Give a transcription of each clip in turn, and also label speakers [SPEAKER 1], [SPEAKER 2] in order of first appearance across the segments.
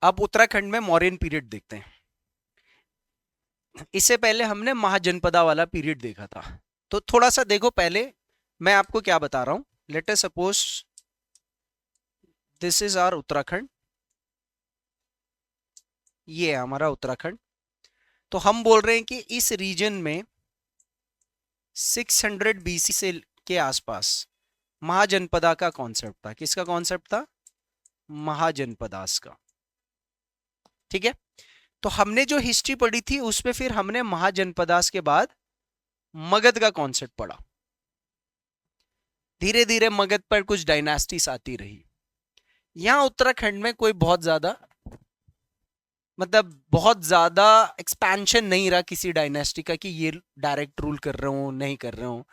[SPEAKER 1] अब उत्तराखंड में मौर्यन पीरियड देखते हैं। इससे पहले हमने महाजनपदा वाला पीरियड देखा था। तो थोड़ा सा देखो, पहले मैं आपको क्या बता रहा हूं। Let us suppose this is our Uttarakhand, ये है हमारा उत्तराखंड। तो हम बोल रहे हैं कि इस रीजन में 600 बीसी से के आसपास महाजनपदा का कॉन्सेप्ट था। किसका कॉन्सेप्ट था? महाजनपदास का। ठीक है। तो हमने जो हिस्ट्री पढ़ी थी उसमें फिर हमने महाजनपदास के बाद मगध का कॉन्सेप्ट पढ़ा। धीरे धीरे मगध पर कुछ डायनास्टीज आती रही। यहां उत्तराखंड में कोई बहुत ज्यादा बहुत ज्यादा एक्सपेंशन नहीं रहा किसी डायनेस्टी का कि ये डायरेक्ट रूल कर रहे हो नहीं कर रहे हो।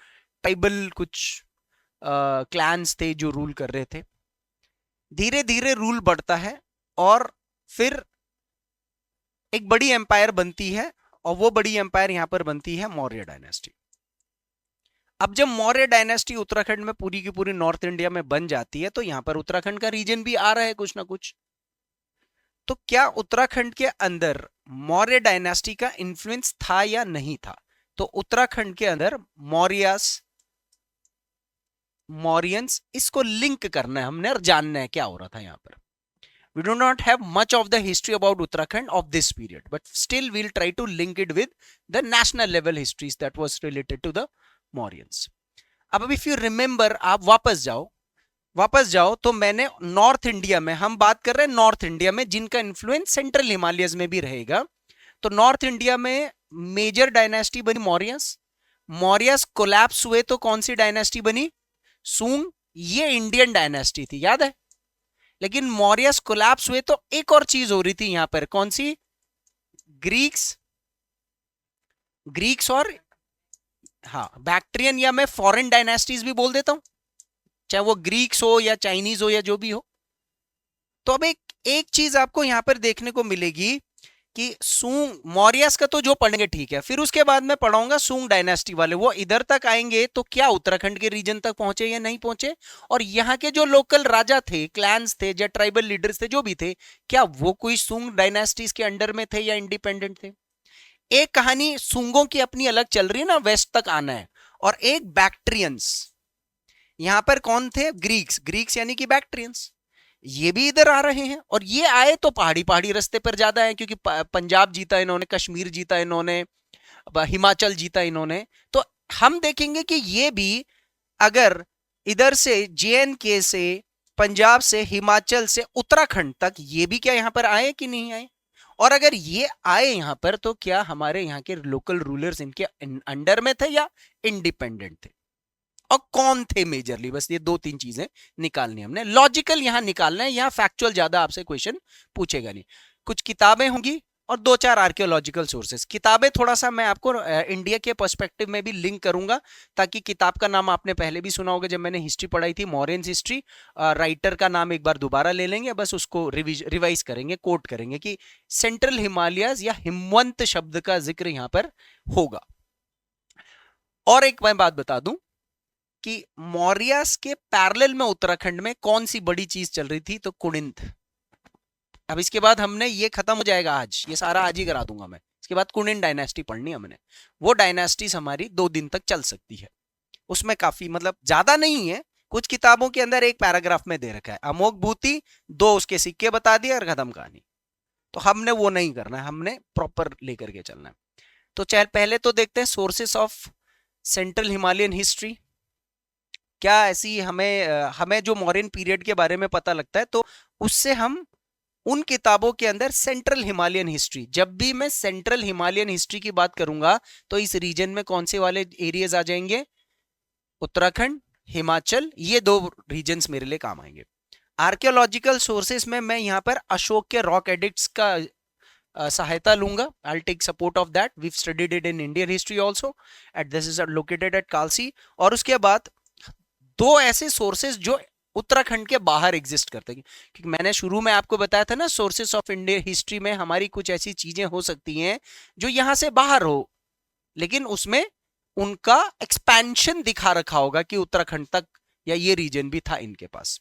[SPEAKER 1] ट्राइबल कुछ क्लैंस थे जो रूल कर रहे थे। धीरे धीरे रूल बढ़ता है और फिर एक बड़ी एम्पायर बनती है, और वो बड़ी एम्पायर यहां पर बनती है मौर्य डायनेस्टी। अब जब मौर्य डायनेस्टी उत्तराखंड में पूरी की पूरी नॉर्थ इंडिया में बन जाती है तो यहां पर उत्तराखंड का रीजन भी आ रहा है कुछ ना कुछ। तो क्या उत्तराखंड के अंदर मौर्य डायनेस्टी का इन्फ्लुएंस था या नहीं था? तो उत्तराखंड के अंदर मौर्यंस, इसको लिंक करना है हमने और जानना है क्या हो रहा था यहां पर। We do not have much of the history about Uttarakhand of this period, but still we'll try to link it with the national level histories that was related to the Mauryans. अब if you remember, आप वापस जाओ तो मैंने north India में, हम बात कर रहे हैं नॉर्थ इंडिया में जिनका इन्फ्लुएंस सेंट्रल हिमालयस में भी रहेगा। तो नॉर्थ इंडिया में मेजर डायनेस्टी बनी मौर्यस। मौर्यस कोलैप्स हुए तो कौन सी डायनेस्टी बनी? सूंग। ये इंडियन डायनेस्टी थी, याद है। लेकिन मौर्यस कोलैप्स हुए तो एक और चीज हो रही थी यहां पर, कौन सी? ग्रीक्स और हाँ बैक्ट्रियन, या मैं फॉरेन डायनेस्टीज भी बोल देता हूं, चाहे वो ग्रीक्स हो या चाइनीज हो या जो भी हो। तो अब एक चीज आपको यहां पर देखने को मिलेगी कि सूंग मौर्यस का तो जो पढ़ेंगे ठीक है, फिर उसके बाद मैं पढ़ाऊंगा सूंग डायनेस्टी वाले, वो इधर तक आएंगे तो क्या उत्तराखंड के रीजन तक पहुंचे या नहीं पहुंचे, और यहाँ के जो लोकल राजा थे, क्लैंस थे या ट्राइबल लीडर्स थे जो भी थे, क्या वो कोई सूंग डायनेस्टीज के अंडर में थे या इंडिपेंडेंट थे। एक कहानी सूंगों की अपनी अलग चल रही है ना, वेस्ट तक आना है। और एक बैक्ट्रियंस, यहां पर कौन थे? ग्रीक्स यानी कि बैक्ट्रियंस, ये भी इधर आ रहे हैं। और ये आए तो पहाड़ी पहाड़ी रास्ते पर ज्यादा है, क्योंकि पंजाब जीता इन्होंने, कश्मीर जीता इन्होंने, हिमाचल जीता इन्होंने। तो हम देखेंगे कि ये भी अगर इधर से JNK से, पंजाब से, हिमाचल से उत्तराखंड तक, ये भी क्या यहां पर आए कि नहीं आए? और अगर ये आए यहां पर तो क्या हमारे यहाँ के लोकल रूलर्स इनके अंडर में थे या इंडिपेंडेंट थे, और कौन थे मेजरली? बस ये दो तीन चीजें निकालनी हमने। लॉजिकल यहां निकालना है, यहां फैक्चुअल ज्यादा आपसे क्वेश्चन पूछेगा नहीं। कुछ किताबें होंगी और दो चार आर्कियोलॉजिकल सोर्सेस। किताबें थोड़ा सा मैं आपको इंडिया के पर्सपेक्टिव में भी लिंक करूंगा, ताकि किताब का नाम आपने पहले भी सुना होगा जब मैंने हिस्ट्री पढ़ाई थी, मौर्यन हिस्ट्री। राइटर का नाम एक बार दोबारा ले लेंगे, बस उसको रिवाइज करेंगे, कोट करेंगे कि सेंट्रल हिमालयस या हिमवंत शब्द का जिक्र यहां पर होगा। और एक मैं बात बता दूं कि मौर्यस के पैरेलल में उत्तराखंड में कौन सी बड़ी चीज चल रही थी? तो कुणिंथ। अब इसके बाद हमने ये खत्म हो जाएगा, आज ये सारा आज ही करा दूंगा मैं। इसके बाद कुणिन डायनेस्टी पढ़नी है हमने। वो डायनेस्टीज हमारी 2 दिन तक चल सकती है। उसमें काफी ज्यादा नहीं है, कुछ किताबों के अंदर एक पैराग्राफ में दे रखा है अमोघ भूति, 2 उसके सिक्के बता दिए और खत्म कहानी। तो हमने वो नहीं करना है, हमने प्रॉपर लेकर के चलना है। तो चल पहले तो देखते हैं sources of central Himalayan history. क्या ऐसी हमें जो मौर्यन पीरियड के बारे में पता लगता है, तो उससे हम उन किताबों के अंदर सेंट्रल हिमालयन हिस्ट्री, जब भी मैं सेंट्रल हिमालयन हिस्ट्री की बात करूंगा तो इस रीजन में कौन से वाले एरियाज आ जाएंगे? उत्तराखंड, हिमाचल, ये 2 रीजन्स मेरे लिए काम आएंगे। आर्कियोलॉजिकल सोर्सेस में मैं यहां पर अशोक के रॉक एडिक्ट्स का सहायता लूंगा। I take support of that, we studied it in Indian history also, at this is located at Kalsi. और उसके बाद 2 ऐसे सोर्सेस जो उत्तराखंड के बाहर एग्जिस्ट करते हैं, क्योंकि मैंने शुरू में आपको बताया था ना, सोर्सेस ऑफ इंडियन हिस्ट्री में हमारी कुछ ऐसी चीजें हो सकती हैं जो यहां से बाहर हो, लेकिन उसमें उनका एक्सपेंशन दिखा रखा होगा कि उत्तराखंड तक या ये रीजन भी था इनके पास।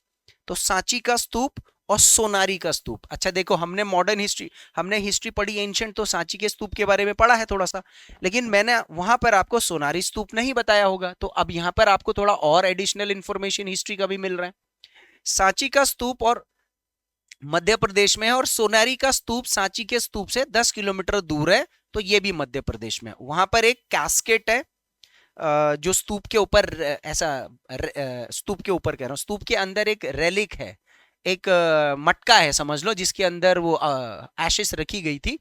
[SPEAKER 1] तो सांची का स्तूप और सोनारी का स्तूप। अच्छा देखो, हमने मॉडर्न हिस्ट्री, हमने हिस्ट्री पढ़ी एंशिएंट, तो सांची के स्तूप के बारे में पढ़ा है थोड़ा सा, लेकिन मैंने वहां पर आपको सोनारी स्तूप नहीं बताया होगा, तो अब यहां पर आपको थोड़ा और एडिशनल इंफॉर्मेशन हिस्ट्री का भी मिल रहा है। सांची का स्तूप और मध्य प्रदेश में है, और सोनारी का स्तूप सांची के स्तूप से 10 किलोमीटर दूर है, तो ये भी मध्य प्रदेश में। वहां पर एक कैस्केट है, जो स्तूप के ऊपर ऐसा, स्तूप के ऊपर कह रहा हूँ, स्तूप के अंदर एक रेलिक है, एक मटका है समझ लो, जिसके अंदर वो एशेस रखी गई थी।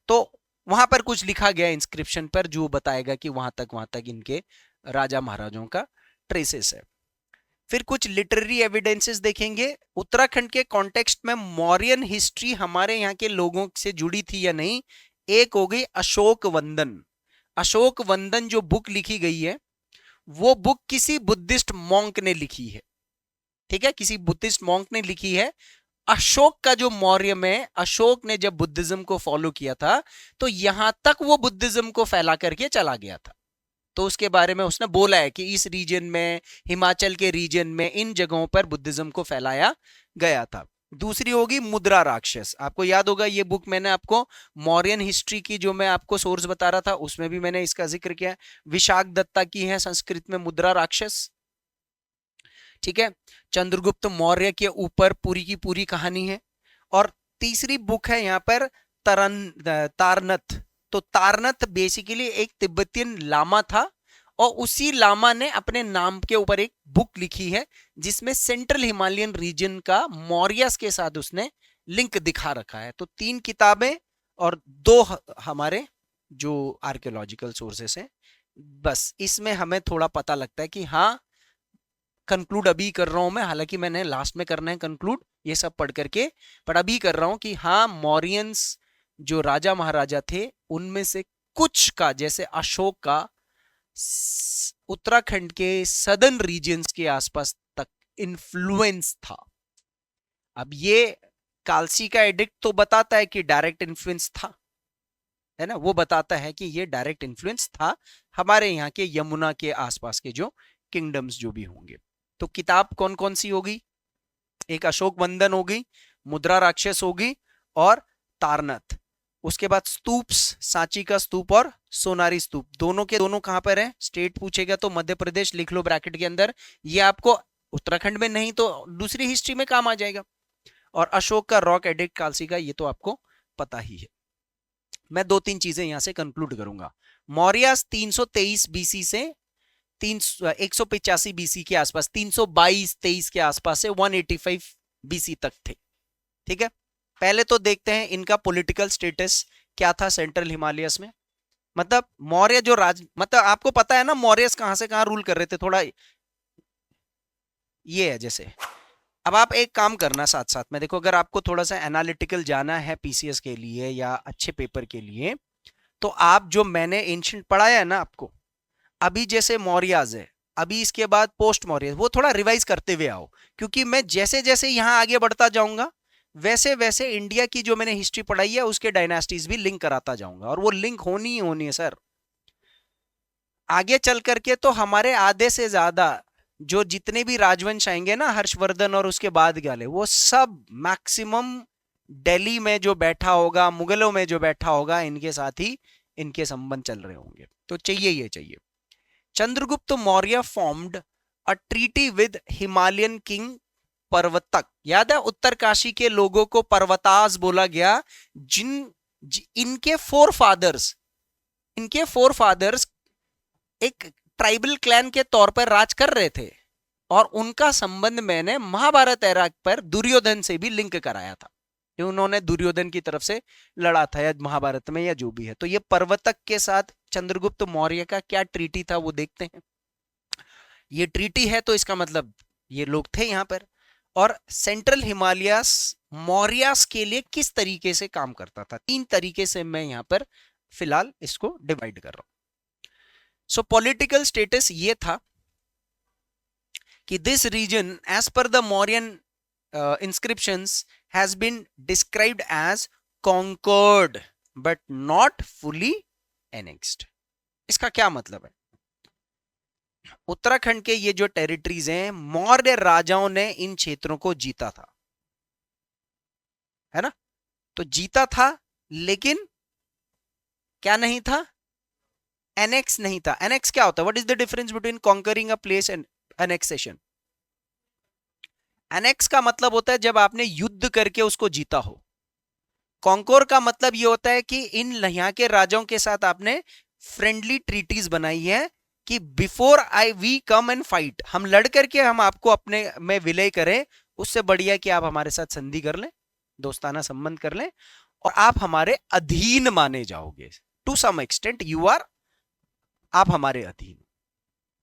[SPEAKER 1] तो वहां पर कुछ लिखा गया इंस्क्रिप्शन पर, जो बताएगा कि वहां तक इनके राजा महाराजों का ट्रेसेस है। फिर कुछ लिटरेरी एविडेंसेस देखेंगे। उत्तराखंड के कॉन्टेक्स्ट में मौर्यन हिस्ट्री हमारे यहाँ के लोगों से जुड़ी थी या नहीं। एक हो गई अशोक वंदन। अशोक वंदन जो बुक लिखी गई है, वो बुक किसी बुद्धिस्ट मॉन्क ने लिखी है, ठीक है, किसी बुद्धिस्ट मॉन्क ने लिखी है। अशोक का जो मौर्य में, अशोक ने जब बुद्धिज्म को फॉलो किया था, तो यहां तक वो बुद्धिज्म को फैला करके चला गया था। तो उसके बारे में उसने बोला है कि इस रीजन में, हिमाचल के रीजन में, इन जगहों पर बुद्धिज्म को फैलाया गया था। दूसरी होगी मुद्रा राक्षस। आपको याद होगा ये बुक मैंने आपको मौर्यन हिस्ट्री की जो मैं आपको सोर्स बता रहा था, उसमें भी मैंने इसका जिक्र किया। विशाख दत्ता की है संस्कृत में मुद्रा राक्षस, ठीक है। चंद्रगुप्त मौर्य के ऊपर पूरी की पूरी कहानी है। और तीसरी बुक है यहाँ पर तारनथ। तो तारनथ बेसिकली एक तिब्बतियन लामा था, और उसी लामा ने अपने नाम के ऊपर एक बुक लिखी है, जिसमें सेंट्रल हिमालयन रीजन का मौर्यस के साथ उसने लिंक दिखा रखा है। तो 3 किताबें और 2 हमारे जो आर्कियोलॉजिकल सोर्सेस हैं। बस इसमें हमें थोड़ा पता लगता है कि हाँ, कंक्लूड अभी कर रहा हूं मैं, हालांकि मैंने लास्ट में करना है कंक्लूड ये सब पढ़ करके, पर अभी कर रहा हूं कि हाँ, मौर्यंस जो राजा महाराजा थे, उनमें से कुछ का, जैसे अशोक का, उत्तराखंड के सदर्न रीजन्स के आसपास तक इन्फ्लुएंस था। अब ये कालसी का एडिक्ट तो बताता है कि डायरेक्ट इन्फ्लुएंस था, है ना, वो बताता है कि ये डायरेक्ट इन्फ्लुएंस था हमारे यहाँ के यमुना के आसपास के जो किंगडम्स जो भी होंगे। तो किताब कौन कौन सी होगी? एक अशोक वंदन होगी, मुद्रा राक्षस होगी, और तारनाथ। उसके बाद स्तूप्स, सांची का स्तूप और सोनारी स्तूप, दोनों के दोनों कहां पर है? स्टेट पूछेगा तो मध्य प्रदेश लिख लो ब्रैकेट के अंदर। ये आपको उत्तराखंड में नहीं तो दूसरी हिस्ट्री में काम आ जाएगा। और अशोक का रॉक एडिक्ट कालसी का, ये तो आपको पता ही है। मैं 2-3 चीजें यहां से कंक्लूड करूंगा। मौर्य 323 बीसी से 185 बीसी के आसपास, 322-23 के आसपास से 185 बीसी तक थे, ठीक है। पहले तो देखते हैं इनका पॉलिटिकल स्टेटस क्या था सेंट्रल हिमालयस में। मतलब मौर्य जो मतलब आपको पता है ना मौर्यस कहां से कहां रूल कर रहे थे, थोड़ा ये है जैसे। अब आप एक काम करना साथ साथ में, देखो अगर आपको थोड़ा सा एनालिटिकल जाना है पीसीएस के लिए या अच्छे पेपर के लिए, तो आप जो मैंने एंशिएंट पढ़ाया है ना आपको, अभी जैसे मौर्याज है, अभी इसके बाद पोस्ट मौर्य, वो थोड़ा रिवाइज करते हुए आओ, क्योंकि मैं जैसे जैसे यहां आगे बढ़ता जाऊंगा, वैसे वैसे इंडिया की जो मैंने हिस्ट्री पढ़ाई है उसके डायनास्टीज भी लिंक कराता जाऊंगा, और वो लिंक होनी ही होनी है सर। आगे चल करके तो हमारे आधे से ज्यादा जो जितने भी राजवंश आएंगे ना, हर्षवर्धन और उसके बाद वाले, वो सब मैक्सिमम दिल्ली में जो बैठा होगा, मुगलों में जो बैठा होगा, इनके साथ ही इनके संबंध चल रहे होंगे। तो चाहिए, ये चाहिए। Chandragupta Maurya formed a treaty with Himalayan king Parvatak. याद है उत्तरकाशी के लोगों को पर्वतास बोला गया, इनके फोर फादर्स एक ट्राइबल क्लैन के तौर पर राज कर रहे थे, और उनका संबंध मैंने महाभारत एरा पर दुर्योधन से भी लिंक कराया था, उन्होंने दुर्योधन की तरफ से लड़ा था या महाभारत में या जो भी है। तो ये पर्वतक के साथ चंद्रगुप्त मौर्य का क्या ट्रीटी था वो देखते हैं। ये ट्रीटी है तो इसका मतलब ये लोग थे यहां पर। और सेंट्रल हिमालयस मौर्यस के लिए किस तरीके से काम करता था, 3 तरीके से मैं यहां पर फिलहाल इसको डिवाइड कर रहा हूं। सो पॉलिटिकल स्टेटस ये था कि this region as per the Mauryan inscriptions has been described as conquered but not fully annexed। इसका क्या मतलब है? उत्तराखंड के ये जो टेरिटरीज हैं, मौर्य राजाओं ने इन क्षेत्रों को जीता था, है ना। तो जीता था लेकिन क्या नहीं था, एनेक्स नहीं था। एनेक्स क्या होता है, what is the difference between conquering a place and annexation? Annex का मतलब होता है जब आपने युद्ध करके उसको जीता हो। कॉन्कोर का मतलब ये होता है कि इन यहाँ के राजाओं के साथ आपने फ्रेंडली ट्रीटीज बनाई है कि before I we come and fight, हम लड़ करके हम आपको अपने में विलय करें, उससे बढ़िया कि आप हमारे साथ संधि कर लें, दोस्ताना संबंध कर लें और आप हमारे अधीन माने जाओगे। To some extent you are, आप हमारे अधीन।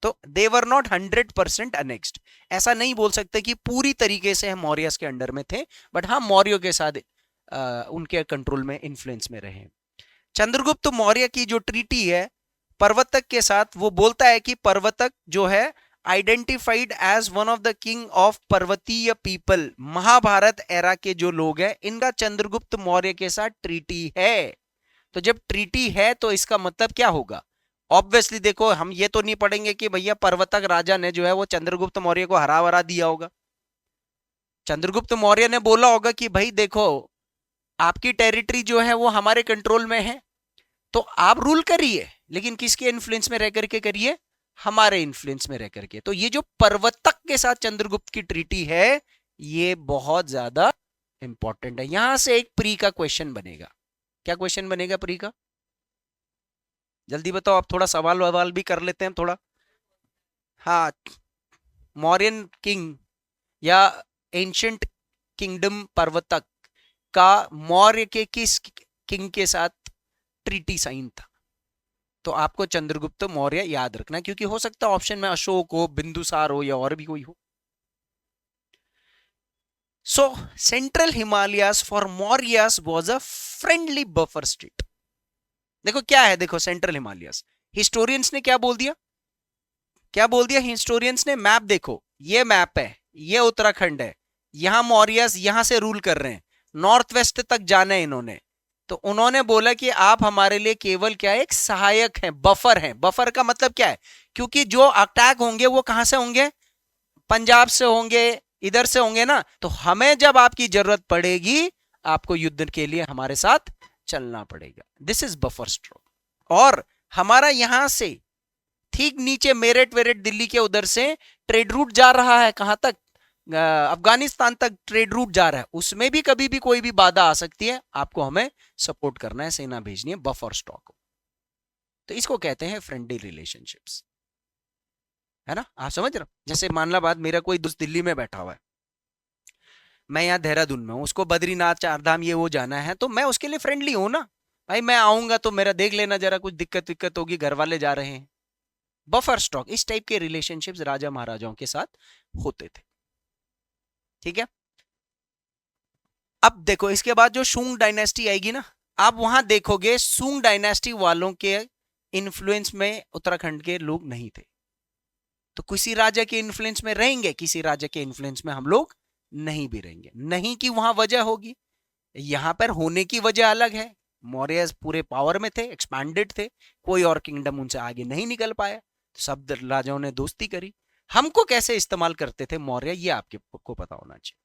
[SPEAKER 1] तो दे वर नॉट 100% अनेक्स्ड। ऐसा नहीं बोल सकते कि पूरी तरीके से हम मौर्यस के अंडर में थे, बट हाँ मौर्यों के साथ उनके कंट्रोल में, इन्फ्लुएंस में रहे। चंद्रगुप्त मौर्य की जो ट्रीटी है पर्वतक के साथ, वो बोलता है कि पर्वतक जो है identified as one of the king of पर्वतीय पीपल, महाभारत एरा के जो लोग हैं इनका चंद्रगुप्त मौर्य के साथ ट्रीटी है। तो जब ट्रीटी है तो इसका मतलब क्या होगा? ऑब्वियसली देखो, हम ये तो नहीं पढ़ेंगे कि भैया पर्वतक राजा ने जो है वो चंद्रगुप्त मौर्य को हरा वरा दिया होगा। चंद्रगुप्त मौर्य ने बोला होगा कि भाई देखो, आपकी टेरिटरी जो है वो हमारे कंट्रोल में है, तो आप रूल करिए, लेकिन किसके इन्फ्लुएंस में रह करके करिए? हमारे इन्फ्लुएंस में रह करके। तो ये जो पर्वतक के साथ चंद्रगुप्त की ट्रीटी है, ये बहुत ज्यादा इंपॉर्टेंट है। यहां से एक प्री का क्वेश्चन बनेगा। क्या क्वेश्चन बनेगा प्री का? जल्दी बताओ, आप थोड़ा सवाल ववाल भी कर लेते हैं थोड़ा। हाँ, मौर्यन किंग या एंशंट किंगडम पर्वतक का मौर्य के किस किंग के साथ ट्रीटी साइन था? तो आपको चंद्रगुप्त मौर्य याद रखना, क्योंकि हो सकता है ऑप्शन में अशोक हो, बिंदुसार हो या और भी कोई हो। सो central Himalayas for Mauryas was a friendly buffer state. देखो क्या है, देखो सेंट्रल हिमालयस, हिस्टोरियंस ने क्या बोल दिया, क्या बोल दिया हिस्टोरियंस ने? मैप देखो, ये मैप है, ये उत्तराखंड है, यहां मौर्यस यहां से रूल कर रहे हैं, नॉर्थ वेस्ट तक जाना है इन्होंने। तो उन्होंने बोला कि आप हमारे लिए केवल क्या है, एक सहायक है, बफर है। बफर का मतलब क्या है? क्योंकि जो अटैक होंगे वो कहां से होंगे? पंजाब से होंगे, इधर से होंगे ना। तो हमें जब आपकी जरूरत पड़ेगी, आपको युद्ध के लिए हमारे साथ चलना पड़ेगा। This is buffer stroke. और हमारा यहां से ठीक नीचे मेरठ वेरठ दिल्ली के उधर से ट्रेड रूट जा रहा है, कहां तक? अफगानिस्तान तक ट्रेड रूट जा रहा है, उसमें भी कभी भी कोई भी बाधा आ सकती है, आपको हमें सपोर्ट करना है, सेना भेजनी है, बफर स्टॉक। तो इसको कहते हैं फ्रेंडली रिलेशनशिप्स, है ना। आप समझ रहे हो? जैसे मान ला बात, मेरा कोई दोस्त दिल्ली में बैठा हुआ है, मैं यहाँ देहरादून में हूँ, उसको बद्रीनाथ चारधाम ये वो जाना है, तो मैं उसके लिए फ्रेंडली हूं ना भाई, मैं आऊंगा तो मेरा देख लेना जरा, कुछ दिक्कत विक्कत होगी, घर वाले जा रहे हैं। बफर स्टॉक, इस टाइप के रिलेशनशिप्स राजा महाराजाओं के साथ होते थे। ठीक है, अब देखो इसके बाद जो शुंग डायनेस्टी आएगी ना, आप वहां देखोगे शुंग डायनेस्टी वालों के इन्फ्लुएंस में उत्तराखंड के लोग नहीं थे। तो किसी राजा के इन्फ्लुएंस में रहेंगे, किसी राजा के इन्फ्लुएंस में हम लोग नहीं भी रहेंगे। नहीं कि वहां वजह होगी, यहां पर होने की वजह अलग है। मौर्य पूरे पावर में थे, एक्सपैंडेड थे, कोई और किंगडम उनसे आगे नहीं निकल पाया, तो सब राजाओं ने दोस्ती करी। हमको कैसे इस्तेमाल करते थे मौर्य, ये आपको पता होना चाहिए।